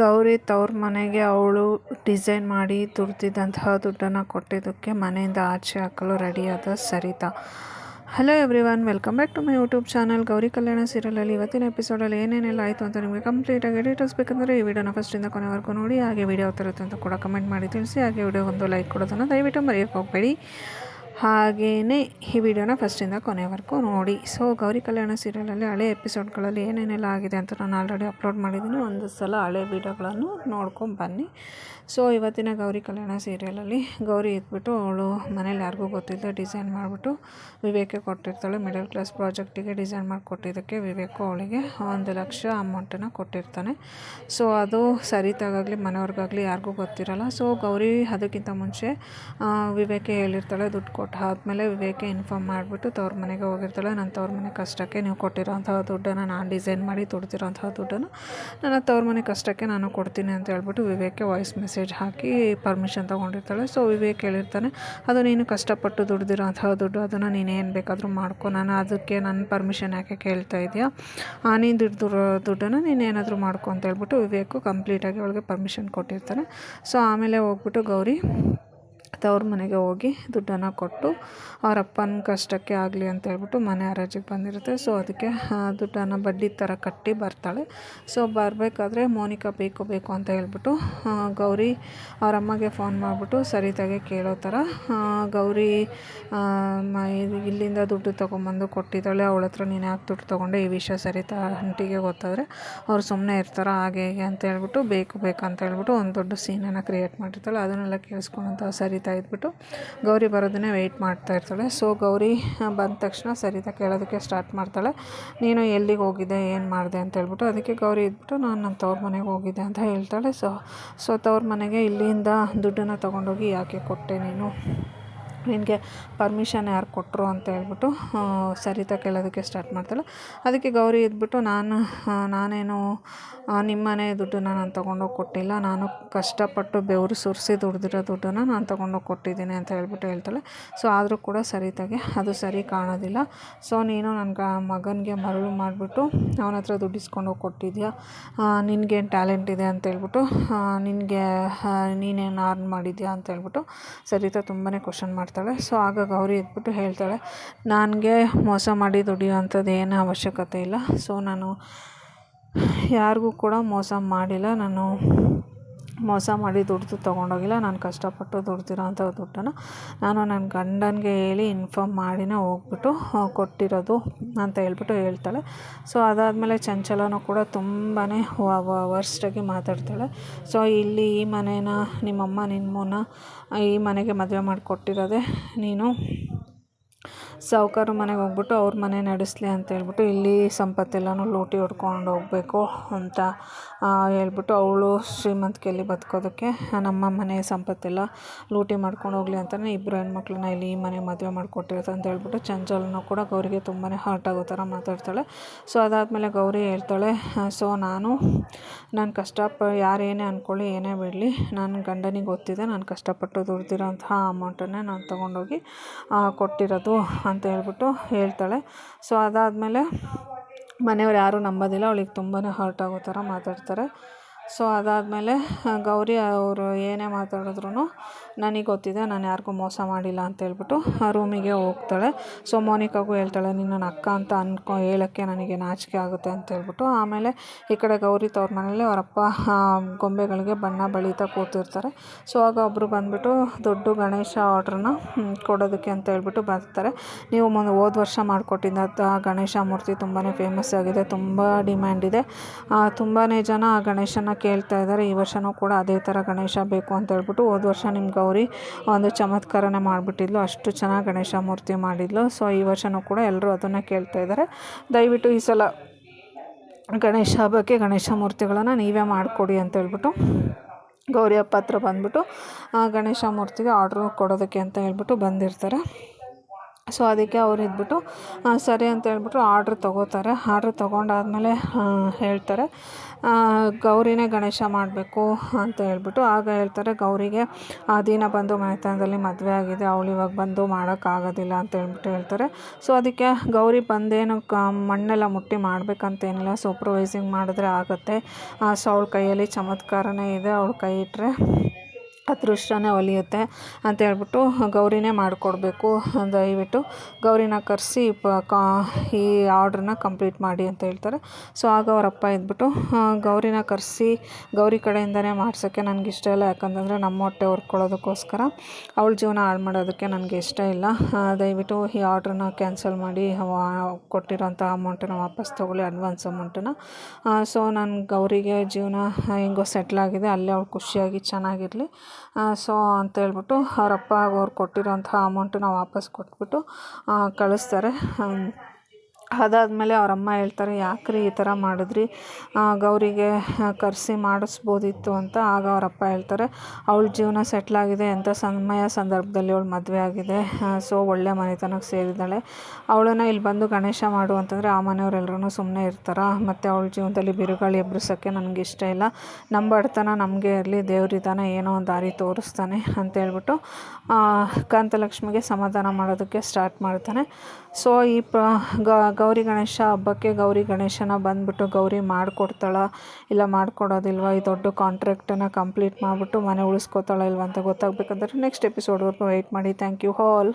ಗೌರಿ ತವ್ರ ಮನೆಗೆ ಅವಳು ಡಿಸೈನ್ ಮಾಡಿ ದುಡ್ದಿದ್ದಂತಹ ದುಡ್ಡನ್ನು ಕೊಟ್ಟಿದ್ದಕ್ಕೆ ಮನೆಯಿಂದ ಆಚೆ ಹಾಕಲು ರೆಡಿಯಾದ Sarita. Hello everyone, welcome back to my YouTube channel. Gauri Kalyana ಸೀರಿಯಲಲ್ಲಿ ಇವತ್ತಿನ ಎಪಿಸೋಡಲ್ಲಿ ಏನೇನೆಲ್ಲ ಆಯಿತು ಅಂತ ನಿಮಗೆ ಕಂಪ್ಲೀಟಾಗಿ ಡೀಟೇಲ್ಸ್ ಬೇಕಂದರೆ ಈ ವಿಡಿಯೋನ ಫಸ್ಟಿಂದ ಕೊನೆವರೆಗೂ ನೋಡಿ. ಹಾಗೆ ವಿಡಿಯೋ ತರುತ್ತೆ ಅಂತ ಕೂಡ ಕಮೆಂಟ್ ಮಾಡಿ ತಿಳಿಸಿ. ಹಾಗೆ ವಿಡಿಯೋಗೊಂದು ಲೈಕ್ ಕೊಡೋದನ್ನು ದಯವಿಟ್ಟು ಮರೆಯೋಕ್ಕೆ ಹೋಗಬೇಡಿ. ಹಾಗೆಯೇ ಈ ವಿಡಿಯೋನ ಫಸ್ಟಿಂದ ಕೊನೆವರೆಗೂ ನೋಡಿ. ಸೊ ಗೌರಿ ಕಲ್ಯಾಣ ಸೀರಿಯಲಲ್ಲಿ ಹಳೆ ಎಪಿಸೋಡ್ಗಳಲ್ಲಿ ಏನೇನೆಲ್ಲ ಆಗಿದೆ ಅಂತ ನಾನು ಆಲ್ರೆಡಿ ಅಪ್ಲೋಡ್ ಮಾಡಿದ್ದೀನಿ. ಒಂದು ಸಲ ಹಳೆ ವಿಡಿಯೋಗಳನ್ನು ನೋಡ್ಕೊಂಡು ಬನ್ನಿ. ಸೊ ಇವತ್ತಿನ ಗೌರಿ ಕಲ್ಯಾಣ ಸೀರಿಯಲಲ್ಲಿ ಗೌರಿ ಇದ್ಬಿಟ್ಟು ಅವಳು ಮನೇಲಿ ಯಾರಿಗೂ ಗೊತ್ತಿಲ್ಲದೆ ಡಿಸೈನ್ ಮಾಡಿಬಿಟ್ಟು ವಿವೇಕ್ಗೆ ಕೊಟ್ಟಿರ್ತಾಳೆ. ಮಿಡಲ್ ಕ್ಲಾಸ್ ಪ್ರಾಜೆಕ್ಟಿಗೆ ಡಿಸೈನ್ ಮಾಡಿಕೊಟ್ಟಿದ್ದಕ್ಕೆ ವಿವೇಕು ಅವಳಿಗೆ 1 ಲಕ್ಷ ಅಮೌಂಟನ್ನು ಕೊಟ್ಟಿರ್ತಾನೆ. ಸೊ ಅದು ಸರಿತಾಗಲಿ ಮನೆಯವ್ರಿಗಾಗಲಿ ಯಾರಿಗೂ ಗೊತ್ತಿರಲ್ಲ. ಸೊ ಗೌರಿ ಅದಕ್ಕಿಂತ ಮುಂಚೆ ವಿವೇಕೆ ಹೇಳಿರ್ತಾಳೆ. ದುಡ್ಡು ಕೊಟ್ಟು ಆದಮೇಲೆ ವಿವೇಕೆ ಇನ್ಫಾರ್ಮ್ ಮಾಡಿಬಿಟ್ಟು ತವ್ರ ಮನೆಗೆ ಹೋಗಿರ್ತಾಳೆ. ನನ್ನ ತವ್ರ ಮನೆ ಕಷ್ಟಕ್ಕೆ ನೀವು ಕೊಟ್ಟಿರೋಂಥ ದುಡ್ಡನ್ನು ನಾನು ಡಿಸೈನ್ ಮಾಡಿ ದುಡ್ದಿರೋಂಥ ದುಡ್ಡನ್ನು ನನ್ನ ತವ್ರ ಮನೆ ಕಷ್ಟಕ್ಕೆ ನಾನು ಕೊಡ್ತೀನಿ ಅಂತ ಹೇಳ್ಬಿಟ್ಟು ವಿವೇಕೆ ವಾಯ್ಸ್ ಮೆಸೇಜ್ ಹಾಕಿ ಪರ್ಮಿಷನ್ ತೊಗೊಂಡಿರ್ತಾಳೆ. ಸೊ ವಿವೇಕ್ ಹೇಳಿರ್ತಾನೆ, ಅದು ನೀನು ಕಷ್ಟಪಟ್ಟು ದುಡ್ದಿರೋಂಥ ದುಡ್ಡು, ಅದನ್ನು ನೀನು ಏನು ಬೇಕಾದರೂ ಮಾಡ್ಕೊ, ನಾನು ಅದಕ್ಕೆ ನನ್ನ ಪರ್ಮಿಷನ್ ಯಾಕೆ ಕೇಳ್ತಾ ಇದೆಯಾ, ನೀನು ದುಡ್ದಿರೋ ದುಡ್ಡನ್ನು ನೀನು ಏನಾದರೂ ಮಾಡ್ಕೊ ಅಂತ ಹೇಳ್ಬಿಟ್ಟು ವಿವೇಕು ಕಂಪ್ಲೀಟಾಗಿ ಅವಳಿಗೆ ಪರ್ಮಿಷನ್ ಕೊಟ್ಟಿರ್ತಾನೆ. ಸೊ ಆಮೇಲೆ ಹೋಗ್ಬಿಟ್ಟು ಗೌರಿ ತವ್ರ ಮನೆಗೆ ಹೋಗಿ ದುಡ್ಡನ್ನು ಕೊಟ್ಟು ಅವ್ರ ಅಪ್ಪನ ಕಷ್ಟಕ್ಕೆ ಆಗಲಿ ಅಂತ ಹೇಳ್ಬಿಟ್ಟು ಮನೆ ಹರಾಜಿಗೆ ಬಂದಿರುತ್ತೆ. ಸೊ ಅದಕ್ಕೆ ದುಡ್ಡನ್ನು ಬಡ್ಡಿ ಥರ ಕಟ್ಟಿ ಬರ್ತಾಳೆ. ಸೊ ಬರಬೇಕಾದ್ರೆ ಮೋನಿಕಾ ಬೇಕು ಅಂತ ಹೇಳ್ಬಿಟ್ಟು ಗೌರಿ ಅವ್ರ ಅಮ್ಮಗೆ ಫೋನ್ ಮಾಡಿಬಿಟ್ಟು ಸರಿತಾಗೆ ಕೇಳೋ ಥರ ಗೌರಿ ಇಲ್ಲಿಂದ ದುಡ್ಡು ತೊಗೊಂಬಂದು ಕೊಟ್ಟಿದ್ದಾಳೆ, ಅವಳ ಹತ್ರ ನೀನು ಯಾಕೆ ದುಡ್ಡು ತೊಗೊಂಡೆ, ಈ ವಿಷಯ ಸರಿತಾ ಆಂಟಿಗೆ ಗೊತ್ತಾದರೆ ಅವ್ರು ಸುಮ್ಮನೆ ಇರ್ತಾರೆ ಹಾಗೆ ಹೀಗೆ ಅಂತ ಹೇಳ್ಬಿಟ್ಟು ಬೇಕಂತ ಹೇಳ್ಬಿಟ್ಟು ಒಂದು ದೊಡ್ಡ ಸೀನನ್ನು ಕ್ರಿಯೇಟ್ ಮಾಡಿರ್ತಾಳೆ. ಅದನ್ನೆಲ್ಲ ಕೇಳಿಸ್ಕೊಂಡಂಥ ಸರಿತಾ ಇದ್ಬಿಟ್ಟು ಗೌರಿ ಬರೋದನ್ನೇ ವೆಯ್ಟ್ ಮಾಡ್ತಾ ಇರ್ತಾಳೆ. ಸೊ ಗೌರಿ ಬಂದ ತಕ್ಷಣ ಸರಿತಾ ಕೇಳೋದಕ್ಕೆ ಸ್ಟಾರ್ಟ್ ಮಾಡ್ತಾಳೆ, ನೀನು ಎಲ್ಲಿಗೆ ಹೋಗಿದ್ದೆ, ಏನು ಮಾಡಿದೆ ಅಂತ ಹೇಳ್ಬಿಟ್ಟು. ಅದಕ್ಕೆ ಗೌರಿ ಇದ್ಬಿಟ್ಟು ನಾನು ನನ್ನ ತವ್ರ ಮನೆಗೆ ಹೋಗಿದ್ದೆ ಅಂತ ಹೇಳ್ತಾಳೆ. ಸೊ ತವ್ರ ಮನೆಗೆ ಇಲ್ಲಿಂದ ದುಡ್ಡನ್ನು ತೊಗೊಂಡೋಗಿ ಯಾಕೆ ಕೊಟ್ಟೆ, ನೀನು ನಿನಗೆ ಪರ್ಮಿಷನ್ ಯಾರು ಕೊಟ್ಟರು ಅಂತ ಹೇಳ್ಬಿಟ್ಟು ಸರಿತಾ ಕೇಳೋದಕ್ಕೆ ಸ್ಟಾರ್ಟ್ ಮಾಡ್ತಾಳೆ. ಅದಕ್ಕೆ ಗೌರಿ ಇದ್ಬಿಟ್ಟು ನಾನೇನು ನಿಮ್ಮನೆ ದುಡ್ಡನ್ನು ನಾನು ತೊಗೊಂಡೋಗಿ ಕೊಟ್ಟಿಲ್ಲ, ನಾನು ಕಷ್ಟಪಟ್ಟು ಬೆವರು ಸುರಿಸಿ ದುಡ್ದಿರೋ ದುಡ್ಡನ್ನು ನಾನು ತೊಗೊಂಡೋಗಿ ಕೊಟ್ಟಿದ್ದೀನಿ ಅಂತ ಹೇಳ್ಬಿಟ್ಟು ಹೇಳ್ತಾಳೆ. ಸೊ ಆದರೂ ಕೂಡ ಸರಿತಾಗೆ ಅದು ಸರಿ ಕಾಣೋದಿಲ್ಲ. ಸೊ ನೀನು ನನ್ನ ಮಗನಿಗೆ ಮರಳು ಮಾಡಿಬಿಟ್ಟು ಅವನ ಹತ್ರ ದುಡ್ಡು ಇಸ್ಕೊಂಡೋಗಿ ಕೊಟ್ಟಿದ್ಯಾ, ನಿನಗೇನು ಟ್ಯಾಲೆಂಟ್ ಇದೆ ಅಂತ ಹೇಳ್ಬಿಟ್ಟು ನಿನಗೆ ನೀನೇನು ಅರ್ನ್ ಮಾಡಿದ್ಯಾ ಅಂತ ಹೇಳ್ಬಿಟ್ಟು ಸರಿತಾ ತುಂಬಾ ಕ್ವಶನ್ ಮಾಡ್ತಾಳೆ. ಸೊ ಆಗ ಗೌರಿ ಎದ್ಬಿಟ್ಟು ಹೇಳ್ತಾಳೆ, ನನಗೆ ಮೋಸ ಮಾಡಿ ದುಡಿಯೋವಂಥದ್ದು ಏನೂ ಅವಶ್ಯಕತೆ ಇಲ್ಲ. ಸೊ ನಾನು ಯಾರಿಗೂ ಕೂಡ ಮೋಸ ಮಾಡಿಲ್ಲ, ನಾನು ಮೋಸ ಮಾಡಿ ದುಡ್ದು ತೊಗೊಂಡೋಗಿಲ್ಲ, ನಾನು ಕಷ್ಟಪಟ್ಟು ದುಡ್ದಿರೋ ಅಂಥ ದುಡ್ಡನ್ನು ನಾನು ನನ್ನ ಗಂಡನಿಗೆ ಹೇಳಿ ಇನ್ಫಾರ್ಮ್ ಮಾಡಿನೇ ಹೋಗ್ಬಿಟ್ಟು ಕೊಟ್ಟಿರೋದು ಅಂತ ಹೇಳ್ಬಿಟ್ಟು ಹೇಳ್ತಾಳೆ. ಸೊ ಅದಾದಮೇಲೆ ಚಂಚಲನೂ ಕೂಡ ತುಂಬಾ ವರ್ಸ್ಟಾಗಿ ಮಾತಾಡ್ತಾಳೆ. ಸೊ ಇಲ್ಲಿ ಈ ಮನೇನ ನಿಮ್ಮಮ್ಮ ನಿಮ್ಮನ್ನ ಈ ಮನೆಗೆ ಮದುವೆ ಮಾಡಿಕೊಟ್ಟಿರೋದೆ ನೀನು ಸಾಹುಕಾರ ಮನೆಗೆ ಹೋಗ್ಬಿಟ್ಟು ಅವ್ರ ಮನೆ ನಡೆಸಲಿ ಅಂತ ಹೇಳ್ಬಿಟ್ಟು ಇಲ್ಲಿ ಸಂಪತ್ತೆಲ್ಲನೂ ಲೂಟಿ ಹೊಡ್ಕೊಂಡು ಹೋಗಬೇಕು ಅಂತ ಹೇಳ್ಬಿಟ್ಟು ಅವಳು ಶ್ರೀಮಂತಿಕೆಯಲ್ಲಿ ಬದುಕೋದಕ್ಕೆ ನಮ್ಮ ಮನೆ ಸಂಪತ್ತೆಲ್ಲ ಲೂಟಿ ಮಾಡ್ಕೊಂಡು ಹೋಗಲಿ ಅಂತಲೇ ಇಬ್ಬರು ಹೆಣ್ಮಕ್ಳನ್ನ ಇಲ್ಲಿ ಈ ಮನೆ ಮದುವೆ ಮಾಡಿಕೊಟ್ಟಿರುತ್ತೆ ಅಂತ ಹೇಳ್ಬಿಟ್ಟು ಚಂಚಲನೂ ಕೂಡ ಗೌರಿಗೆ ತುಂಬಾ ಹರ್ಟ್ ಆಗೋ ಥರ ಮಾತಾಡ್ತಾಳೆ. ಸೊ ಅದಾದಮೇಲೆ ಗೌರಿ ಹೇಳ್ತಾಳೆ, ಸೊ ನಾನು ಯಾರೇನೇ ಅಂದ್ಕೊಳ್ಳಿ ಏನೇ ಬಿಡಲಿ, ನನ್ನ ಗಂಡನಿಗೆ ಗೊತ್ತಿದೆ ನಾನು ಕಷ್ಟಪಟ್ಟು ದುಡ್ದಿರೋಂತಹ ಅಮೌಂಟನ್ನೇ ನಾನು ತೊಗೊಂಡೋಗಿ ಕೊಟ್ಟಿರೋದು ಅಂತ ಹೇಳ್ಬಿಟ್ಟು ಹೇಳ್ತಾಳೆ. ಸೊ ಅದಾದಮೇಲೆ ಮನೆಯವ್ರು ಯಾರೂ ನಂಬೋದಿಲ್ಲ, ಅವಳಿಗೆ ತುಂಬಾ ಹರ್ಟ್ ಆಗೋ ಥರ ಮಾತಾಡ್ತಾರೆ. ಸೊ ಅದಾದಮೇಲೆ ಗೌರಿ ಅವರು ಏನೇ ಮಾತಾಡಿದ್ರು ನನಗೆ ಗೊತ್ತಿದೆ, ನಾನು ಯಾರಿಗೂ ಮೋಸ ಮಾಡಿಲ್ಲ ಅಂತ ಹೇಳ್ಬಿಟ್ಟು ರೂಮಿಗೆ ಹೋಗ್ತಾಳೆ. ಸೊ ಮೋನಿಕಾಗೂ ಹೇಳ್ತಾಳೆ, ನೀನು ನನ್ನ ಅಕ್ಕ ಅಂತ ಹೇಳೋಕ್ಕೆ ನನಗೆ ನಾಚಿಕೆ ಆಗುತ್ತೆ ಅಂತ ಹೇಳ್ಬಿಟ್ಟು. ಆಮೇಲೆ ಈ ಕಡೆ ಗೌರಿ ತವ್ರ ಮನೇಲಿ ಅವರಪ್ಪ ಗೊಂಬೆಗಳಿಗೆ ಬಣ್ಣ ಬಳಿತಾ ಕೂತಿರ್ತಾರೆ. ಸೊ ಆಗ ಒಬ್ಬರು ಬಂದುಬಿಟ್ಟು ದೊಡ್ಡ ಗಣೇಶ ಆರ್ಡ್ರನ್ನ ಕೊಡೋದಕ್ಕೆ ಅಂತ ಹೇಳ್ಬಿಟ್ಟು ಬರ್ತಾರೆ. ನೀವು ಹೋದ ವರ್ಷ ಮಾಡಿಕೊಟ್ಟಿದ್ದಂಥ ಗಣೇಶ ಮೂರ್ತಿ ತುಂಬಾ ಫೇಮಸ್ ಆಗಿದೆ, ತುಂಬ ಡಿಮ್ಯಾಂಡ್ ಇದೆ, ತುಂಬಾ ಜನ ಆ ಗಣೇಶನ ಕೇಳ್ತಾ ಇದ್ದಾರೆ, ಈ ವರ್ಷವೂ ಕೂಡ ಅದೇ ಥರ ಗಣೇಶ ಬೇಕು ಅಂತ ಹೇಳ್ಬಿಟ್ಟು ಹೋದ ವರ್ಷ ನಿಮ್ಮ ಗೌರಿ ಒಂದು ಚಮತ್ಕಾರನೇ ಮಾಡಿಬಿಟ್ಟಿದ್ಲು, ಅಷ್ಟು ಚೆನ್ನಾಗಿ ಗಣೇಶ ಮೂರ್ತಿ ಮಾಡಿದ್ಲು. ಸೊ ಈ ವರ್ಷವೂ ಕೂಡ ಎಲ್ಲರೂ ಅದನ್ನು ಕೇಳ್ತಾ ಇದ್ದಾರೆ, ದಯವಿಟ್ಟು ಈ ಸಲ ಗಣೇಶ ಹಬ್ಬಕ್ಕೆ ಗಣೇಶ ಮೂರ್ತಿಗಳನ್ನು ನೀವೇ ಮಾಡಿಕೊಡಿ ಅಂತ ಹೇಳ್ಬಿಟ್ಟು ಗೌರಿ ಅಪ್ಪ ಹತ್ರ ಬಂದುಬಿಟ್ಟು ಗಣೇಶ ಮೂರ್ತಿಗೆ ಆರ್ಡ್ರು ಕೊಡೋದಕ್ಕೆ ಅಂತ ಹೇಳ್ಬಿಟ್ಟು ಬಂದಿರ್ತಾರೆ. ಸೊ ಅದಕ್ಕೆ ಅವ್ರು ಇದ್ಬಿಟ್ಟು ಸರಿ ಅಂತ ಹೇಳ್ಬಿಟ್ಟು ಆರ್ಡ್ರ್ ತೊಗೋತಾರೆ. ಆರ್ಡ್ರ್ ತೊಗೊಂಡಾದ್ಮೇಲೆ ಹೇಳ್ತಾರೆ ಗೌರಿನೇ ಗಣೇಶ ಮಾಡಬೇಕು ಅಂತ ಹೇಳ್ಬಿಟ್ಟು. ಆಗ ಹೇಳ್ತಾರೆ ಗೌರಿಗೆ ದಿನ ಬಂದು ಮನೆತನದಲ್ಲಿ ಮದುವೆ ಆಗಿದೆ, ಅವಳು ಇವಾಗ ಬಂದು ಮಾಡೋಕ್ಕಾಗೋದಿಲ್ಲ ಅಂತ ಹೇಳ್ಬಿಟ್ಟು ಹೇಳ್ತಾರೆ. ಸೊ ಅದಕ್ಕೆ ಗೌರಿ ಬಂದೇನು ಮಣ್ಣೆಲ್ಲ ಮುಟ್ಟಿ ಮಾಡಬೇಕಂತೇನಿಲ್ಲ, ಸೂಪರ್ವೈಸಿಂಗ್ ಮಾಡಿದ್ರೆ ಆಗುತ್ತೆ. ಸೊ ಅವಳ ಕೈಯಲ್ಲಿ ಚಮತ್ಕಾರನೇ ಇದೆ, ಅವಳು ಕೈ ಇಟ್ಟರೆ ಅದೃಷ್ಟನೇ ಒಲಿಯುತ್ತೆ ಅಂತ ಹೇಳ್ಬಿಟ್ಟು ಗೌರಿನೇ ಮಾಡಿಕೊಡ್ಬೇಕು, ದಯವಿಟ್ಟು ಗೌರಿನ ಕರೆಸಿ ಈ ಆರ್ಡ್ರನ್ನ ಕಂಪ್ಲೀಟ್ ಮಾಡಿ ಅಂತ ಹೇಳ್ತಾರೆ. ಸೊ ಆಗ ಅವರಪ್ಪ ಇದ್ಬಿಟ್ಟು ಗೌರಿನ ಕರೆಸಿ ಗೌರಿ ಕಡೆಯಿಂದನೇ ಮಾಡ್ಸೋಕ್ಕೆ ನನಗಿಷ್ಟ ಇಲ್ಲ, ಯಾಕಂತಂದರೆ ನಮ್ಮ ಹೊಟ್ಟೆ ಹೊರ್ಕೊಳ್ಳೋದಕ್ಕೋಸ್ಕರ ಅವಳ ಜೀವನ ಹಾಳು ಮಾಡೋದಕ್ಕೆ ನನಗೆ ಇಷ್ಟ ಇಲ್ಲ, ದಯವಿಟ್ಟು ಈ ಆರ್ಡ್ರನ್ನ ಕ್ಯಾನ್ಸಲ್ ಮಾಡಿ ಕೊಟ್ಟಿರೋಂಥ ಅಮೌಂಟನ್ನು ವಾಪಸ್ ತೊಗೊಳ್ಳಿ, ಅಡ್ವಾನ್ಸ್ ಅಮೌಂಟನ್ನು. ಸೊ ನಾನು ಗೌರಿಗೆ ಜೀವನ ಹೆಂಗೋ ಸೆಟ್ಲಾಗಿದೆ, ಅಲ್ಲೇ ಅವಳು ಖುಷಿಯಾಗಿ ಚೆನ್ನಾಗಿರಲಿ ಸೊ ಅಂತ ಹೇಳ್ಬಿಟ್ಟು ಅವರಪ್ಪ ಅವ್ರು ಕೊಟ್ಟಿರೋಂಥ ಅಮೌಂಟನ್ನ ವಾಪಸ್ ಕೊಟ್ಬಿಟ್ಟು ಕಳಿಸ್ತಾರೆ. ಅದಾದಮೇಲೆ ಅವರಮ್ಮ ಹೇಳ್ತಾರೆ, ಯಾಕ್ರಿ ಈ ಥರ ಮಾಡಿದ್ರಿ, ಗೌರಿಗೆ ಕರೆಸಿ ಮಾಡಿಸ್ಬೋದಿತ್ತು ಅಂತ. ಆಗ ಅವರಪ್ಪ ಹೇಳ್ತಾರೆ, ಅವಳ ಜೀವನ ಸೆಟ್ಲಾಗಿದೆ, ಎಂಥ ಸಮಯ ಸಂದರ್ಭದಲ್ಲಿ ಅವಳು ಮದುವೆ ಆಗಿದೆ, ಸೊ ಒಳ್ಳೆ ಮನೆತನಕ್ಕೆ ಸೇರಿದ್ದಾಳೆ, ಅವಳನ್ನು ಇಲ್ಲಿ ಬಂದು ಗಣೇಶ ಮಾಡು ಅಂತಂದರೆ ಆ ಮನೆಯವರೆಲ್ಲರೂ ಸುಮ್ಮನೆ ಇರ್ತಾರೆ, ಮತ್ತು ಅವಳ ಜೀವನದಲ್ಲಿ ಬಿರುಗಾಳಿ ಎಬ್ಬರಿಸೋಕ್ಕೆ ನನಗಿಷ್ಟ ಇಲ್ಲ, ನಮ್ಮ ಬಡತನ ನಮಗೆ ಇರಲಿ, ದೇವರಿದ್ದಾನೆ ಏನೋ ಒಂದು ದಾರಿ ತೋರಿಸ್ತಾನೆ ಅಂತ ಹೇಳ್ಬಿಟ್ಟು ಕಾಂತಲಕ್ಷ್ಮಿಗೆ ಸಮಾಧಾನ ಮಾಡೋದಕ್ಕೆ ಸ್ಟಾರ್ಟ್ ಮಾಡ್ತಾನೆ. ಸೊ ಈ ಗೌರಿ ಗಣೇಶ ಹಬ್ಬಕ್ಕೆ ಗೌರಿ ಗಣೇಶನ ಬಂದುಬಿಟ್ಟು ಗೌರಿ ಮಾಡಿಕೊಡ್ತಾಳ ಇಲ್ಲ ಮಾಡಿಕೊಡೋದಿಲ್ವ, ಈ ದೊಡ್ಡ ಕಾಂಟ್ರಾಕ್ಟನ್ನು ಕಂಪ್ಲೀಟ್ ಮಾಡಿಬಿಟ್ಟು ಮನೆ ಉಳಿಸ್ಕೋತಾಳ ಇಲ್ವ ಅಂತ ಗೊತ್ತಾಗಬೇಕಂದ್ರೆ ನೆಕ್ಸ್ಟ್ ಎಪಿಸೋಡ್ವರೆಗೂ ವೆಯ್ಟ್ ಮಾಡಿ. Thank you all.